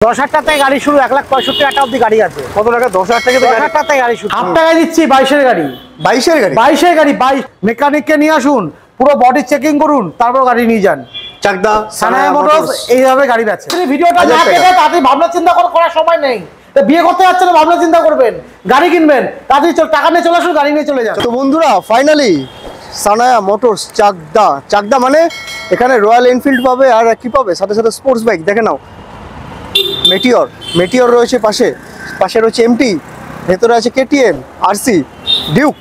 10,000 টাকায় গাড়ি শুরু, 1,65,000 টাকা অব্দি গাড়ি আছে। কত টাকা? 10,000 টাকা? 10,000 টাকায় গাড়ি শুরু। 8 টাকায় দিচ্ছি 22-এর গাড়ি। 22-এর গাড়ি? 22-এর গাড়ি। 22 মেকানিককে নিয়ে আসুন, পুরো বডি চেকিং করুন, তারপর গাড়ি নিয়ে যান। চাকদা সানায়া মোটরস এইভাবে গাড়ি বেচে। ভিডিওটা না কেটে তাতে ভাবনা চিন্তা করার সময় নেই। তো বিয়ে করতে যাচ্ছেন না, ভাবনা চিন্তা করবেন, গাড়ি কিনবেন, তাতে টাকা নিয়ে চলে আসুন, গাড়ি নিয়ে চলে যান। তো বন্ধুরা ফাইনালি সানায়া মোটরস চাকদা। চাকদা মানে এখানে রয়্যাল এনফিল্ড পাবে, আর কি পাবে সাথে সাথে স্পোর্টস বাইক। দেখে নাও, মেটিওর রয়েছে পাশে রয়েছে এমটি, ভেতরে আছে কেটিএম, আরসি, ডিউক,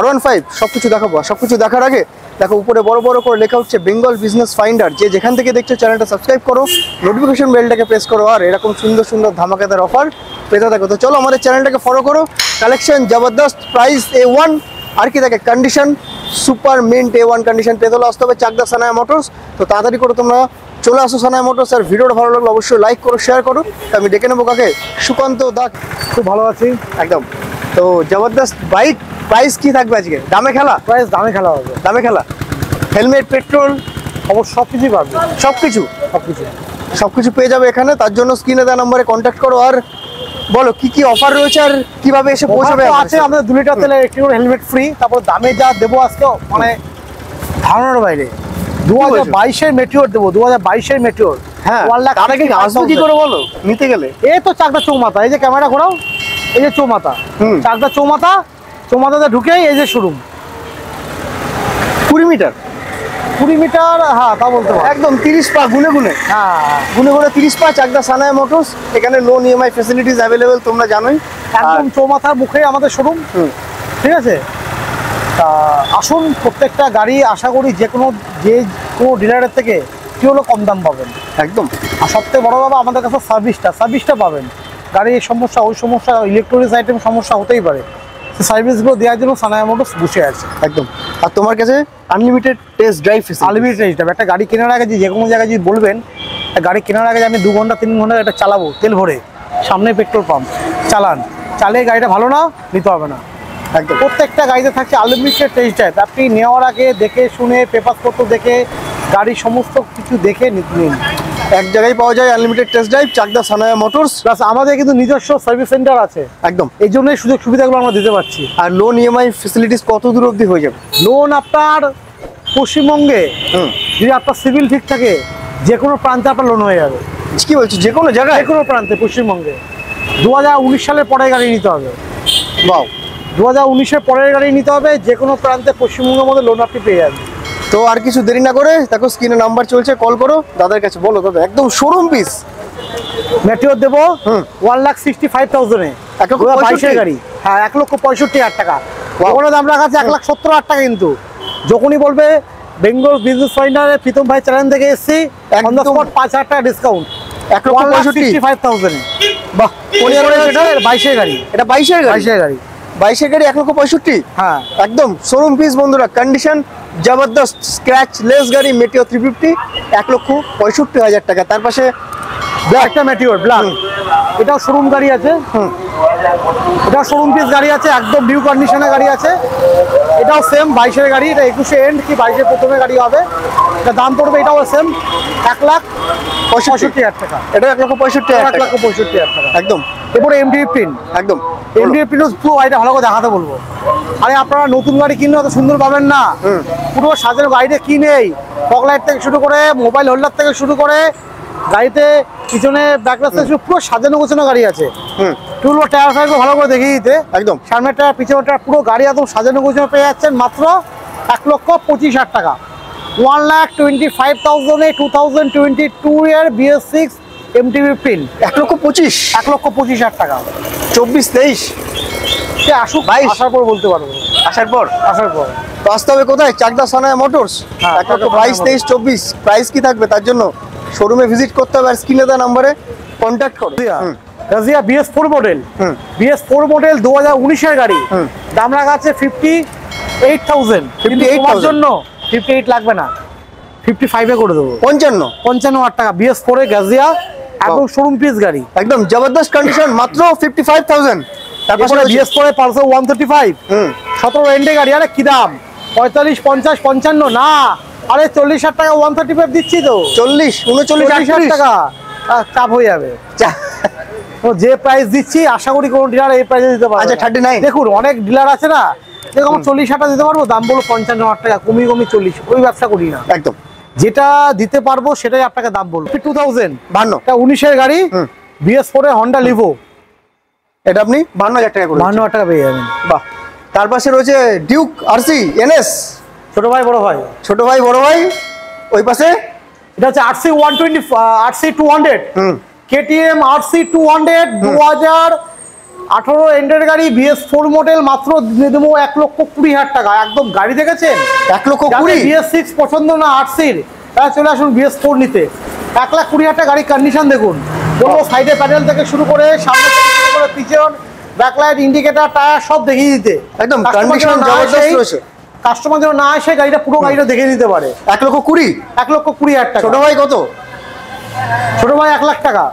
R15, সব কিছু দেখাবো। সব কিছু দেখার আগে দেখো উপরে বড় বড় করে লেখা হচ্ছে বেঙ্গল বিজনেস ফাইন্ডার। যে যেখান থেকে দেখছো চ্যানেলটা সাবস্ক্রাইব করো, নোটিফিকেশন বেলটাকে প্রেস করো, আর এরকম সুন্দর সুন্দর ধামাকাদার অফার পেতে থাকো। তো চলো আমাদের চ্যানেলটাকে ফলো করো। কালেকশন জবরদস্ত, প্রাইস A1, আর কি থাকে condition super mint A1 condition পেতে হলে আসতে হবে চাকদা সানায়া মোটরস। তো তাড়াতাড়ি করে তোমরা চলে আসো সানায়া মোটরস। আর ভিডিওটা ভালো লাগলে অবশ্যই লাইক করো, শেয়ার করো। তো আমি ডেকে নেবো কাকে, সুকান্ত দাস। খুব ভালো আছি একদম। তো জবরদস্ত বাইক, প্রাইস কি থাকবে আজকে? দামে খেলা? প্রাইস দামে খেলা হবে। দামে খেলা, হেলমেট, পেট্রোল, অবশ্য সব কিছুই পাবে। সব কিছু পেয়ে যাবে এখানে। তার জন্য স্ক্রিনে দেওয়া নম্বরে কন্ট্যাক্ট করো। আর বলো কি কি অফার রয়েছে আর কিভাবে এসে পৌঁছাবে? আছে আমাদের 2 লিটার তেলে একটি করে হেলমেট ফ্রি। তারপর দামে যা দেবো আজকে মানে ধারণার বাইরে। 2022-এর মেটিওর দেবো, 2022-এর মেটিওর। হ্যাঁ, তার আগে আসবো কি করে বলো নিতে গেলে? এই তো চাকদা চৌমাথা, এই যে ক্যামেরা ঘোরাও, এই যে চৌমাথা, চাকদা চৌমাথাতে ঢুকেই এই যে শোরুম। 20 মিটার? 20 মিটার, হ্যাঁ তা বলতে পারো। একদম 30 পা গুনে হ্যাঁ, 30 পা চাকদা সানায়া মোটরস। এখানে লোন ইএমআই ফ্যাসিলিটিস অ্যাভেলেবেল, তোমরা জানোই। একদম চৌমাথার মুখে আমাদের শোরুম। ঠিক আছে, তা আসুন, প্রত্যেকটা গাড়ি আশা করি যে কোনো ডিলারের থেকে কি হলো কম দাম পাবেন একদম। আর সবথেকে বড় বাবা আমাদের কাছে সার্ভিসটা পাবেন। গাড়ির সমস্যা, ওই সমস্যা, ইলেকট্রনিক্স আইটেম সমস্যা হতেই পারে, সেই সার্ভিসগুলো দেওয়ার জন্য সানায়া মোটরস বসে আছে। একদম। আর তোমার কাছে unlimited test drive, unlimited test drive. একটা গাড়ি কেনার আগে যে কোনো জায়গায় যদি বলবেন, গাড়ি কেনার আগে আমি 2 ঘন্টা 3 ঘন্টা এটা চালাবো তেল ভরে, সামনে পেট্রোল পাম্প, চালিয়ে গাড়িটা ভালো না নিতে হবে না। একদম। প্রত্যেকটা গাড়িতে থাকছে আনলিমিটেড টেস্ট ড্রাইভ। আপনি নেওয়ার আগে দেখে শুনে পেপারপত্র দেখে গাড়ির সমস্ত কিছু দেখে নিন। এক জায়গায় পাওয়া যায় unlimited test drive, Chakdaha Sanaya motors. Plus আমাদের কিন্তু নিজস্ব সার্ভিস সেন্টার আছে। একদম। এই জন্যই সুযোগ সুবিধাগুলো আমরা দিতে পারছি। আর লোন ইএমআই ফ্যাসিলিটিস কত দূর অবধি হয়ে যাবে? লোন আপনার পশ্চিমবঙ্গে যদি আপনার সিভিল ঠিক থাকে, যে কোনো প্রান্তে আপনার লোন হয়ে যাবে। কি বলছো? যে কোনো জায়গায়? যে কোনো প্রান্তে পশ্চিমবঙ্গে। 2019 সালের পরের গাড়ি নিতে হবে। বাও, 2019-এর পরের গাড়ি নিতে হবে, যে কোনো প্রান্তে পশ্চিমবঙ্গের মধ্যে লোন আপনি পেয়ে যাবেন। তো আর কিছু দেরি না করে দেখো স্ক্রিনে নাম্বার চলছে, কল করো দাদার কাছে। বলো দাদা, একদম শোরুম পিস মেটিওর দেবো 1,65,000-এ, 22-এর গাড়ি। হ্যাঁ, 1,65,000 টাকা। ওখানে দাম রাখা আছে 1,70,000 টাকা। কিন্তু যখনই বলবে বেঙ্গল বিজনেস ফাইন্ডারে প্রীতম ভাই চ্যানেল থেকে এসেছি, অন দ্য স্পট 5,000 টাকা ডিসকাউন্ট, 1,65,000-এ। বাহ, 22-এর গাড়ি। এটা 22-এর গাড়ি? 22-এর গাড়ি, 22-এর গাড়ি 1,65,000। হ্যাঁ একদম শোরুম পিস বন্ধুরা। কন্ডিশন জবরদস্ত, স্ক্র্যাচ লেস গাড়ি, মেটিও 350, 1,65,000 টাকা। তার পাশে একটা মেটিওর ব্ল্যাক, এটাও শোরুম গাড়ি আছে। এটাও শোরুম পিস গাড়ি আছে, একদম নিউ কন্ডিশনের গাড়ি আছে। এটাও সেম 22-এর গাড়ি। এটা 21-এ এন্ড কি 22-এর প্রথমে গাড়ি হবে। এটা দাম পড়বে, এটাও সেম 1,65,000 টাকা। এটা 1,65,000 টাকা। 1,65,000 টাকা একদম। এরপরে এমডি প্রিন্ট, একদম এমডি প্রিন্ট পুরো গাড়িটা ভালো করে দেখাতে বলবো। আরে আপনারা নতুন গাড়ি কিনলে অত সুন্দর পাবেন না। পুরো সাজানো গাড়িতে কি নেই, ফগলাইট থেকে শুরু করে মোবাইল হোল্ডার থেকে শুরু করে গাড়িতে পিছনে ব্যাকলাস থেকে পুরো সাজানো গোছানো গাড়ি আছে। টুল টায়ার ফায়ার ভালো করে দেখিয়ে দিতে। একদম। সামনের টায়ার পিছনের টায়ার পুরো গাড়ি একদম সাজানো গোছানো পেয়ে যাচ্ছেন মাত্র 1,25,000 টাকা। 1,25,000-এ 2022-এর BS6 MTB প্রিন্ট 1,25,000। 1,25,000 টাকা। 24-23 সে আসুক, আসার পর বলতে পারবো। আসার পর তো আসতে হবে কোথায়? চাকদা সানায়া মোটরস। 1,22,23,24 প্রাইস কি থাকবে? তার জন্য শোরুমে ভিজিট করতে হবে আর স্ক্রিনে দেওয়া নম্বরে কন্ট্যাক্ট করো। Razia BS4 model, BS4 model 2019-এর গাড়ি। দাম রাখা আছে 58,000। তোমার জন্য 58 লাগবে না, 55-এ করে দেবো। 55,000 টাকা BS4 গাজিয়া, একদম শোরুম পিস গাড়ি, একদম জবরদস্ত কন্ডিশন, মাত্র 55,000। তারপরে BS4 পালসার 135, 17 এন্ডে গাড়ি। আরে কি দাম? 45, 50, 55 না, আরে 40,000 টাকা 135 দিচ্ছি তো। 40, 39,000 টাকা চাপ হয়ে যাবে। তো যে প্রাইস দিচ্ছি আশা করি কোনো ডিলার এই প্রাইসে দিতে পারবে। আচ্ছা 39 দেখুন অনেক ডিলার আছে না, দেখুন 40,000 দিতে পারবো, দাম বলো 55,000 টাকা, কমিয়ে 40, ওই ব্যবসা করি না। একদম যেটা দিতে পারবো সেটাই আপনাকে দাম বলবো। 2000 52 19-এর গাড়ি, BS4 এর হন্ডা লিভো, এটা আপনি 52,000 টাকা করে 52,000 টাকা পেয়ে যাবেন। বাহ। তার পাশে রয়েছে ডিউক আরসি এনএস, ছোট ভাই বড় ভাই, ছোট ভাই বড় ভাই। ওই পাশে এটা হচ্ছে RC 120, RC 200, KTM RC 200 2018 এন্ডের গাড়ি, BS4 মডেল, মাত্র দিয়ে দেবো 1,20,000 টাকা। একদম গাড়ি দেখেছেন 1,20,000 BS6 পছন্দ না RC-র, তারা চলে আসুন BS4 নিতে। 1,20,000 টাকা গাড়ির কন্ডিশন দেখুন, বলবো সাইডে প্যানেল থেকে শুরু করে সামনে থেকে শুরু করে পিছন, ব্যাকলাইট, ইন্ডিকেটর, টায়ার সব দেখিয়ে দিতে। একদম কন্ডিশন জবরদস্ত রয়েছে। কাস্টমার যেন না এসে গাড়িটা পুরো গাড়িটা দেখে দিতে পারে। 1,20,000 1,20,000 টাকা। ছোট ভাই কত? ছোট ভাই 1,00,000 টাকা।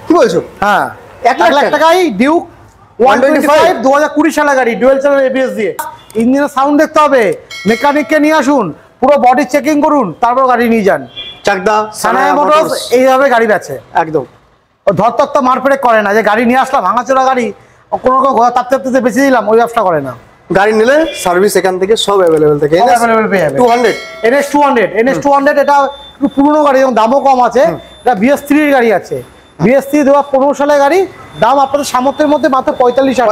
কি বলছো? হ্যাঁ 1,00,000 টাকায় ডিউক 125 2020 সালের গাড়ি, ডুয়েল চ্যানেল ABS দিয়ে। ইঞ্জিনের সাউন্ড দেখতে হবে, মেকানিককে নিয়ে আসুন, পুরো বডি চেকিং করুন, তারপর গাড়ি নিয়ে যান। চাকদা সানায়া মোটরস এইভাবে গাড়ি বেচে। একদম ও ধরতত্ত্ব মারপেট করে না যে গাড়ি নিয়ে আসলাম ভাঙাচোরা গাড়ি, কোনো রকম ঘোড়া তাপতে তাপতে বেঁচে দিলাম, ওই ব্যবসা করে না। গাড়ি নিলে সার্ভিস এখান থেকে সব অ্যাভেলেবেল থাকে। অ্যাভেলেবেল পেয়ে যাবে। 200 NS 200 এটা একটু পুরনো গাড়ি এবং দামও কম আছে। এটা BS3 এর গাড়ি আছে, BS3 2015 সালের গাড়ি, দাম আপনাদের সামর্থ্যের মধ্যে মাত্র 45,000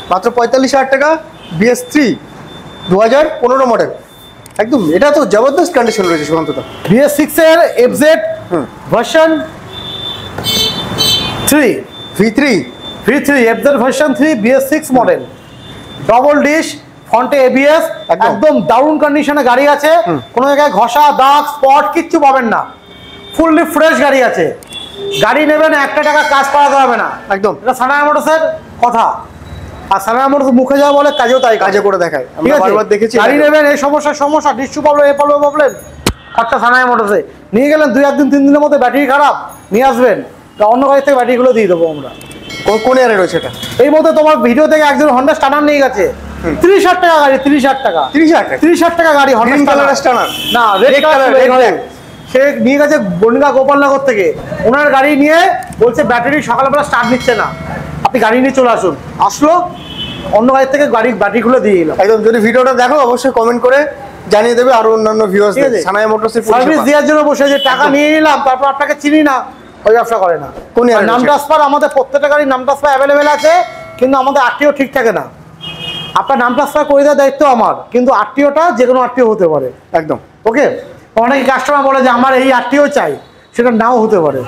মাত্র 45,000 টাকা। BS3 2015 মডেল, একদম এটা তো জবরদস্ত কন্ডিশন রয়েছে সুমন্তদা। BS6 এর FZ version 3, V3 V3 FZ version 3 BS6 model, double dish, ফ্রন্টে ABS, একদম দারুণ কন্ডিশনে গাড়ি আছে, কোনো জায়গায় ঘষা দাগ স্পট কিচ্ছু পাবেন না, ফুললি ফ্রেশ গাড়ি আছে। গাড়ি নেবেন 1 টাকা কাজ করাতে হবে না, একদম। এটা সানায়া মোটরসের কথা। আর সানায়া মোটরস মুখে যাওয়া বলে কাজেও তাই কাজে করে দেখায়, ঠিক আমরা আছে? বারবার দেখেছি। গাড়ি নেবেন এই সমস্যা ডিস্ট্রু প্রবলেম, এ প্রবলেম, একটা সানায়া মোটরসে নিয়ে গেলেন, 2-1 দিন 3 দিনের মধ্যে ব্যাটারি খারাপ, নিয়ে আসবেন, তা অন্য গাড়ি থেকে ব্যাটারিগুলো দিয়ে দেবো আমরা। কোন এয়ারে রয়েছে এটা? এই মধ্যে তোমার ভিডিও থেকে একজন হন্ডা স্টার্নার নিয়ে গেছে 30,000 টাকা গাড়ি, 30,000 টাকা, 30,000 টাকা গাড়ি, গ্রিন কালার স্টার্নার না রেড কালার। সে নিয়ে গেছে বনগা গোপালনগর থেকে, ওনার গাড়ি নিয়ে বলছে ব্যাটারি সকালবেলা স্টার্ট নিচ্ছে না, আপনি গাড়ি নিয়ে চলে আসুন। আসলো, অন্য গাড়ি থেকে ব্যাটারিগুলো দিয়ে দিলাম। একদম। যদি ভিডিওটা দেখো অবশ্যই কমেন্ট করে জানিয়ে দেবে আরো অন্যান্য ভিউয়ার্সদের। সানায়া মোটরসের সার্ভিস দেওয়ার জন্য বসে যে টাকা নিয়ে নিলাম তারপর আপনাকে চিনি না, ওই ব্যবসা করে না। কোন নাম ট্রান্সফার আমাদের প্রত্যেকটা গাড়ির নাম ট্রান্সফার অ্যাভেলেবেল আছে, কিন্তু আমাদের আরটিও ঠিক থাকে না। আপনার নাম ট্রান্সফার করে দেওয়ার দায়িত্ব আমার, কিন্তু আরটিওটা যে কোনো আরটিও হতে পারে। একদম ওকে, অনেক কাস্টমার বলে যে আমার এই আরটিও চাই, সেটা নাও হতে পারে,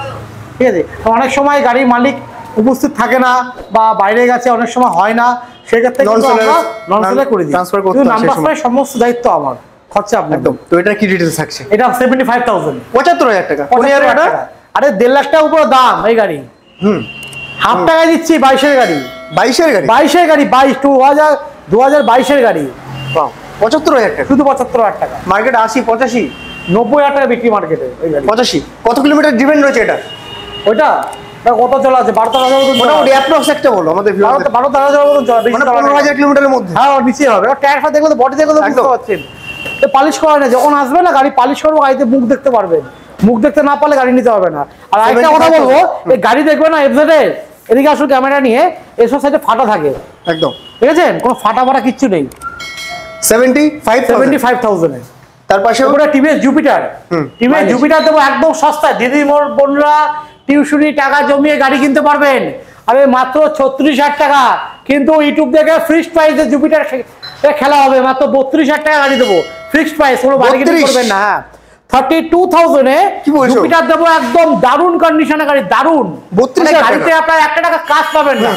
ঠিক আছে? তো অনেক সময় গাড়ির মালিক উপস্থিত থাকে না বা বাইরে গেছে, অনেক সময় হয় না, সেক্ষেত্রে নন সেলার করে দিই। ট্রান্সফার করতে নাম ট্রান্সফারের সমস্ত দায়িত্ব আমার, খরচা আপনার। একদম। তো এটা কি ডিটেইলস থাকছে? এটা 75,000 75,000 টাকা। 75,000 টাকা। আরে 1.5 লাখ টাকা উপরে দাম এই গাড়ি। হাফ টাকায় দিচ্ছি 22-এর গাড়ি, 22-এর গাড়ি, 22-এর গাড়ি, 2022-এর গাড়ি। 75,000 টাকা, শুধু 75,000 টাকা। মার্কেট 80 85 90,000 টাকা বিক্রি মার্কেটে ওই গাড়ি। 85। কত কিলোমিটার ড্রিভেন রয়েছে এটা? ওইটা কত চলা আছে? 12,000 মোটামুটি অ্যাপ্রক্স একটা বলো আমাদের ভিউয়ারদের। 12,000 মতন চলা, বেশি মানে চলা না। 15,000 কিলোমিটারের মধ্যে। হ্যাঁ, ওর নিচে হবে। টায়ার ফার দেখলে, বডি দেখলে বুঝতে পারছেন। তো পালিশ করা না, যখন আসবে না গাড়ি পালিশ করবো, গাড়িতে মুখ দেখতে পারবেন, মুখ দেখতে না পারলে গাড়ি নিতে হবে না। আর আরেকটা কথা বলবো, এই গাড়ি দেখবে না FZ এর, এদিকে আসলে ক্যামেরা নিয়ে, এসব সাইডে ফাটা থাকে, একদম। ঠিক আছে? কোনো ফাটা ফাটা কিচ্ছু নেই। 75,000 এর তার পাশে ওটা টিভিএস জুপিটার, টিভিএস জুপিটার দেবো একদম সস্তায়। দিদি মোর বোনরা টিউশনি টাকা জমিয়ে গাড়ি কিনতে পারবেন, আরে মাত্র 36,000 টাকা। কিন্তু ইউটিউব দেখে ফিক্সড প্রাইসে জুপিটার খেলা হবে, মাত্র 32,000 টাকা গাড়ি দেবো, ফিক্সড প্রাইস, কোনো বার্গেনিং করবেন না। 32,000 এ জুপিটার দেবো, একদম দারুণ কন্ডিশনে গাড়ি, দারুণ। 32,000 গাড়িতে আপনার 1 টাকা কাজ পাবেন না,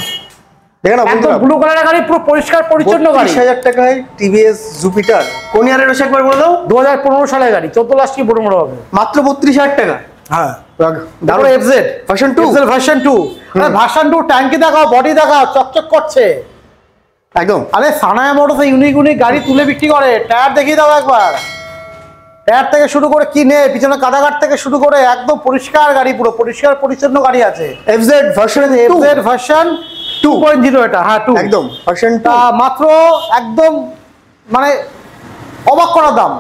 দেখেন না একদম ব্লু কালারের গাড়ি, পুরো পরিষ্কার পরিচ্ছন্ন গাড়ি। 30,000 টাকায় টিভিএস জুপিটার। কোন ইয়ারে রয়েছে একবার বলে দাও? 2015 সালের গাড়ি, 14 লাখ কি বড় বড় হবে, মাত্র 32,000 টাকা। হ্যাঁ, দারুণ। FZ ভার্সন 2, ভার্সন 2, ভার্সন 2 ট্যাঙ্কি দেখাও, বডি দেখাও, চকচক করছে একদম। আরে সানায়া মোটরসে ইউনিক গাড়ি তুলে বিক্রি করে। টায়ার দেখিয়ে দাও একবার, টায়ার থেকে শুরু করে কি নেই, পিছনে কাদাঘাট থেকে শুরু করে একদম পরিষ্কার গাড়ি, পুরো পরিষ্কার পরিচ্ছন্ন গাড়ি আছে। FZ ভার্সন 2.0 এটা, হ্যাঁ 2 একদম। ভার্সনটা মাত্র একদম মানে অবাক করার দাম,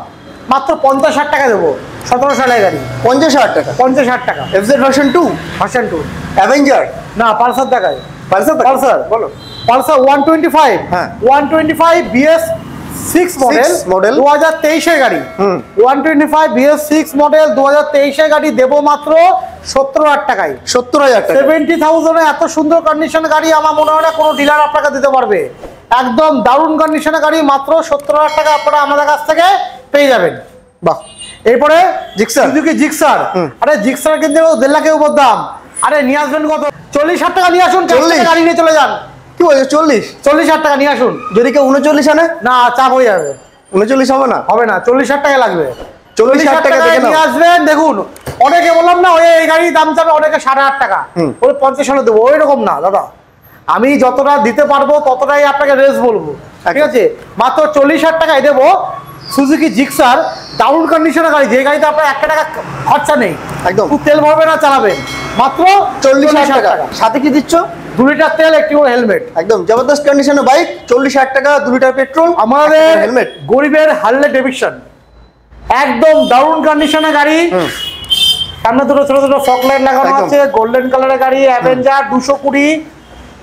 মাত্র 50,000 টাকা দেবো। 17 সালের গাড়ি, 50,000 টাকা। 50,000 টাকা। এফজেড ভার্সন 2, ভার্সন 2, অ্যাভেঞ্জার, না পালসার দেখায়। পালসার, পালসার বলো। পালসার 125, হ্যাঁ। 125 BS 6 মডেল, মডেল 2023 এর গাড়ি। 125 BS 6 মডেল 2023 এর গাড়ি দেবো মাত্র 17,000 টাকায়। 70,000 টাকা। 70,000 এ এত সুন্দর কন্ডিশনের গাড়ি আমার মনে হয় না কোনো ডিলার আপনাকে দিতে পারবে। একদম দারুণ কন্ডিশনের গাড়ি, মাত্র 17,000 টাকা আপনারা আমাদের কাছ থেকে পেয়ে যাবেন। বাহ। এরপরে জিক্সার, সুজুকি জিক্সার। আরে জিক্সার কিন্তু 1.5 লাখের উপর দাম। আরে নিয়ে আসবেন কত? 40,000 টাকা নিয়ে আসুন, 40 টাকা গাড়ি নিয়ে চলে যান। কি বলছো? 40,000 টাকা নিয়ে আসুন। যদি কেউ 39 আনে? না, চাপ হয়ে যাবে। 39 হবে না? হবে না, 40,000 টাকা লাগবে। 40,000 টাকা নিয়ে আসবেন। দেখুন অনেকে বললাম না ওই এই গাড়ির দাম চাবে অনেকে 8,500 টাকা, ওই 50 হলে দেবো, ওই রকম না দাদা। আমি যতটা দিতে পারবো ততটাই আপনাকে রেস বলবো, ঠিক আছে? মাত্র 40,000 টাকায় দেবো সুজুকি জিক্সার, দারুণ কন্ডিশনের গাড়ি, যে গাড়িতে আপনার 1 টাকা খরচা নেই, একদম তেল ভরবে না, চালাবেন। মাত্র 40,000 টাকা। সাথে কি দিচ্ছ? 2 লিটার তেল, একটি হেলমেট। একদম জবরদস্ত কন্ডিশনের বাইক, 40,000 টাকা, 2 লিটার পেট্রোল, আমাদের হেলমেট। গরিবের হার্লে ডেভিডসন, একদম দারুণ কন্ডিশনের গাড়ি। সামনে দুটো ছোট ছোট ফগ লাইট লাগানো আছে, গোল্ডেন কালারের গাড়ি, Avenger 220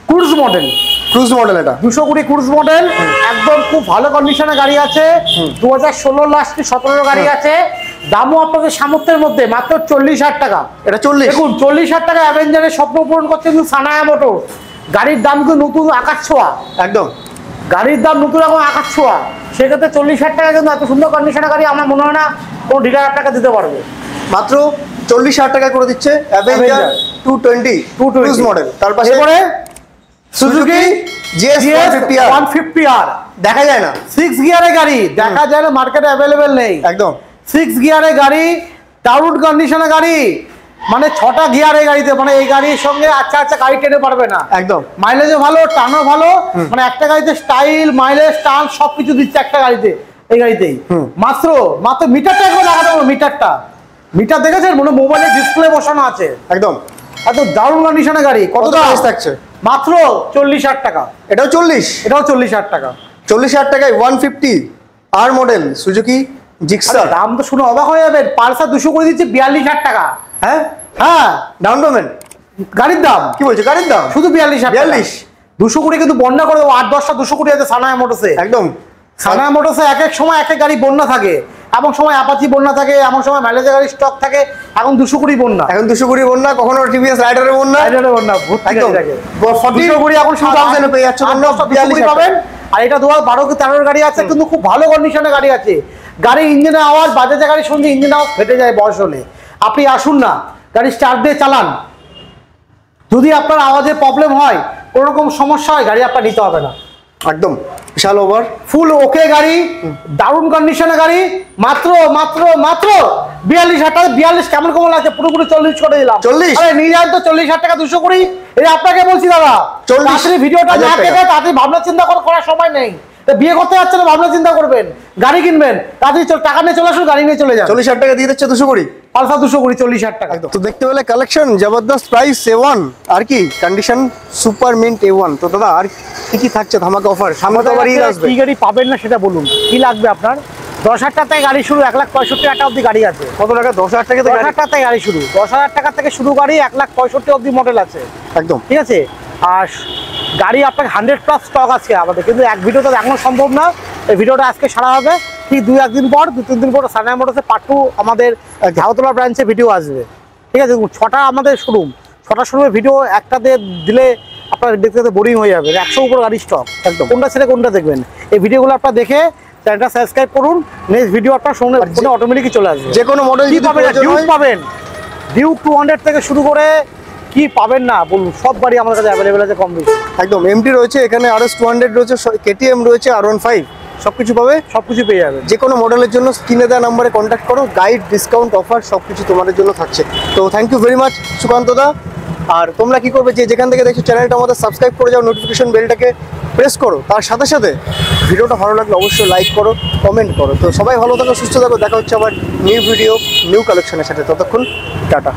cruise model. Cruise model, এটা 220 ক্রুজ মডেল, একদম খুব ভালো কন্ডিশনের গাড়ি আছে। 2016 লাস্ট 17 গাড়ি আছে। দামও আপনাদের সামর্থ্যের মধ্যে, মাত্র 40,000 টাকা। এটা 40। দেখুন 40,000 টাকা অ্যাভেঞ্জারের স্বপ্ন পূরণ করছে কিন্তু সানায়া মোটর। গাড়ির দাম কিন্তু নতুন আকাশ ছোঁয়া, একদম গাড়ির দাম নতুন রকম আকাশ ছোঁয়া। সেক্ষেত্রে 40,000 টাকা কিন্তু এত সুন্দর কন্ডিশনের গাড়ি আমার মনে হয় না কোনো ডিলার আপনাকে দিতে পারবে। মাত্র 40,000 টাকা করে দিচ্ছে অ্যাভেঞ্জার 220 ক্রুজ মডেল। তার পাশে এরপরে সুজুকি GS 150R, দেখা যায় না, 6 গিয়ারের গাড়ি, দেখা যায় না, মার্কেটে অ্যাভেলেবেল নেই। একদম 6 গিয়ারের গাড়ি, দারুণ কন্ডিশনের গাড়ি, মানে 6টা গিয়ারের গাড়িতে, মানে এই গাড়ির সঙ্গে আচ্ছা গাড়ি টেনে পারবে না। একদম মাইলেজও ভালো, টানও ভালো, মানে একটা গাড়িতে স্টাইল, মাইলেজ, টান সবকিছু দিচ্ছে একটা গাড়িতে, এই গাড়িতেই। মাত্র মিটারটা একবার দেখাতে পারবো, মিটার দেখেছেন? মনে মোবাইলের ডিসপ্লে বসানো আছে। একদম এত দারুণ কন্ডিশনের গাড়ি। কত দাম থাকছে? মাত্র 40,000 টাকা। এটাও 40? এটাও 40,000 টাকা। 40,000 টাকায় 150R মডেল সুজুকি জিক্সার। দাম তো শুনে অবাক হয়ে যাবেন, পালসার 200 করে দিচ্ছে 42,000 টাকা। হ্যাঁ হ্যাঁ, ডাউন পেমেন্ট। গাড়ির দাম কি বলছো? গাড়ির দাম শুধু 42,000। 42? 200 কোটি কিন্তু বন্যা করে দেবো, 8-10টা 200 কোটি আছে সানায়া মোটরসে। একদম সানায়া মোটরসে এক এক সময় এক এক গাড়ি বন্যা থাকে, এমন সময় অ্যাপাচি বন্যা থাকে, এমন সময় ম্যালেজের গাড়ি স্টক থাকে। এখন 200 কোটি বন্যা, এখন 200 কোটি বন্যা, কখনো টিভিএস রাইডারের বন্যা, বন্যা ভর্তি একদম থাকে। 200 কোটি এখন 2000 এ পেয়ে যাচ্ছে, 200 কোটি পাবেন। আর এটা 2012-13 গাড়ি আছে, কিন্তু খুব ভালো কন্ডিশনের গাড়ি আছে। গাড়ির ইঞ্জিনের আওয়াজ, বাজাজের গাড়ির সঙ্গে ইঞ্জিন আওয়াজ ফেটে যায় বয়স হলে। আপনি আসুন না, গাড়ি স্টার্ট দিয়ে চালান, যদি আপনার আওয়াজের প্রবলেম হয়, কোনো রকম সমস্যা হয়, গাড়ি আপনার নিতে হবে না। একদম বিশাল ওভার, ফুল ওকে গাড়ি, দারুণ কন্ডিশনের গাড়ি। মাত্র 42,000 টাকা। 42 কেমন লাগছে? পুরোপুরি 40 করে দিলাম। 40? আরে নিয়ে যান তো, 40,000 টাকা 200 কোটি। এই আপনাকে বলছি দাদা, 40 তাড়াতাড়ি ভিডিওটা না কেটে তাড়াতাড়ি ভাবনা চিন্তা করার সময় নেই। বিয়ে করতে যাচ্ছেন, ভাবনা চিন্তা করবেন, গাড়ি কিনবেন, তাড়াতাড়ি টাকা নিয়ে চলে আসুন, গাড়ি নিয়ে চলে যান। 40,000 টাকা দিয়ে দিচ্ছে 200 কোটি। পালসার 200 কোটি, 40,000 টাকা। তো দেখতে পেলে কালেকশন জবরদস্ত, প্রাইস A1, আর কি কন্ডিশন সুপার মিন্ট A1। তো দাদা আর কি থাকছে ধামাকা অফার? সামনে তো আবার ঈদ আসবে, কি গাড়ি পাবেন না সেটা বলুন, কি লাগবে আপনার? 10,000 টাকা থেকে গাড়ি শুরু, 1,65,000 টাকা অবধি গাড়ি আছে। কত টাকা? 10,000 টাকা থেকে 10,000 টাকা থেকে গাড়ি শুরু, 10,000 টাকা থেকে শুরু গাড়ি, 1,65,000 অবধি মডেল আছে। একদম ঠিক আছে। আর গাড়ি আপনাকে 100+ স্টক আছে আমাদের, কিন্তু এক ভিডিওতে দেখানো সম্ভব না। এই ভিডিওটা আজকে সারা হবে, ঠিক 2-1 দিন পর, 2-3 দিন পর সানায়া মোটরসে পার্ট 2 আমাদের ঝাউতলা ব্রাঞ্চে ভিডিও আসবে। ঠিক আছে। 6টা আমাদের শোরুম, 6টা শোরুমে ভিডিও একটা দিলে আপনার দেখতে বোরিং হয়ে যাবে। 100 উপর গাড়ি স্টক, একদম কোনটা ছেড়ে কোনটা দেখবেন। এই ভিডিওগুলো আপনার দেখে চ্যানেলটা সাবস্ক্রাইব করুন, নেক্সট ভিডিও আপনার সঙ্গে অটোমেটিকই চলে আসবে। যে কোনো মডেল পাবেন, ডিউক 200 থেকে শুরু করে কি পাবেন না বলুন, সব গাড়ি আমাদের কাছে অ্যাভেলেবেল আছে কম বেশি। একদম এমটি রয়েছে এখানে, RS 200 রয়েছে, KTM রয়েছে, R15 সবকিছু পাবে, সবকিছু পেয়ে যাবে। যে কোনো মডেলের জন্য স্ক্রিনে দেওয়া নাম্বারে কন্ট্যাক্ট করো, গাইড, ডিসকাউন্ট, অফার সবকিছু তোমাদের জন্য থাকছে। তো thank you very much Sukanta da. আর তোমরা কি করবে, যে যেখান থেকে দেখছো চ্যানেলটা আমাদের সাবস্ক্রাইব করে যাও, নোটিফিকেশন বেলটাকে প্রেস করো, তার সাথে সাথে ভিডিওটা ভালো লাগলে অবশ্যই লাইক করো, কমেন্ট করো। তো সবাই ভালো থাকো, সুস্থ থাকো, দেখা হচ্ছে আবার নিউ ভিডিও, নিউ কালেকশনের সাথে। ততক্ষণ টাটা।